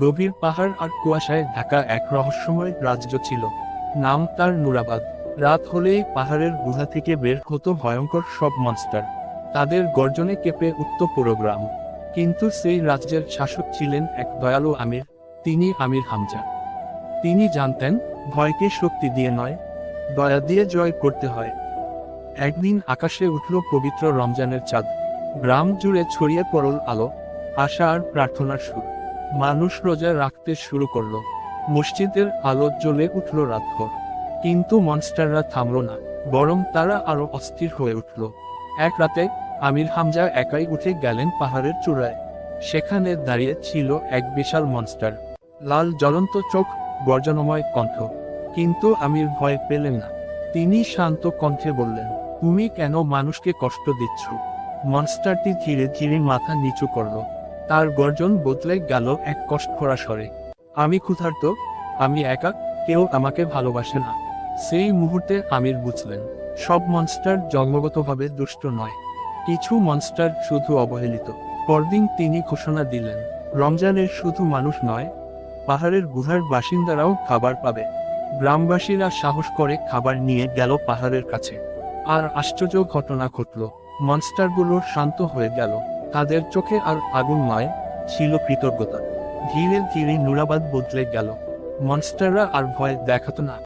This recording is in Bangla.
গভীর পাহাড় আর কুয়াশায় ঢাকা এক রহস্যময় রাজ্য ছিল। নাম তার নুরাবাদ। রাত হলেই পাহাড়ের গুহা থেকে বের হতো ভয়ঙ্কর সব মনস্টার। তাদের গর্জনে কেঁপে উঠত পুরো গ্রাম। কিন্তু সেই রাজ্যের শাসক ছিলেন এক দয়ালু আমির। তিনি আমির হামজা। তিনি জানতেন, ভয়কে শক্তি দিয়ে নয়, দয়া দিয়ে জয় করতে হয়। একদিন আকাশে উঠল পবিত্র রমজানের চাঁদ। গ্রাম জুড়ে ছড়িয়ে পড়ল আলো, আশা আর প্রার্থনার সুর। মানুষ রোজা রাখতে শুরু করলো। মসজিদের আলো জ্বলে উঠল রাতভর। কিন্তু মনস্টাররা থামল না, বরং তারা আরো অস্থির হয়ে উঠল। এক রাতে আমির হামজা একাই উঠে গেলেন পাহাড়ের চূড়ায়। সেখানে দাঁড়িয়ে ছিল এক বিশাল মনস্টার। লাল জ্বলন্ত চোখ, গর্জনময় কণ্ঠ। কিন্তু আমির ভয় পেলেন না। তিনি শান্ত কণ্ঠে বললেন, তুমি কেন মানুষকে কষ্ট দিচ্ছ? মনস্টারটি ধীরে ধীরে মাথা নিচু করল। তার গর্জন বদলে গেল এক কষ্টভরা স্বরে। আমি ক্ষুধার্ত, আমি একা, কেউ আমাকে ভালোবাসে না। সেই মুহূর্তে আমির বুঝলেন, সব মনস্টার জন্মগতভাবে দুষ্ট নয়। কিছু মনস্টার শুধু অবহেলিত। পরদিন তিনি ঘোষণা দিলেন, রমজানের শুধু মানুষ নয়, পাহাড়ের গুহার বাসিন্দারাও খাবার পাবে। গ্রামবাসীরা সাহস করে খাবার নিয়ে গেল পাহাড়ের কাছে। আর আশ্চর্য ঘটনা ঘটল। মনস্টারগুলো শান্ত হয়ে গেল। তাদের চোখে আর আগুন নয়, ছিল কৃতজ্ঞতা। ধীরে ধীরে নুরাবাদ বদলে গেল। মনস্টাররা আর ভয় দেখাতো না।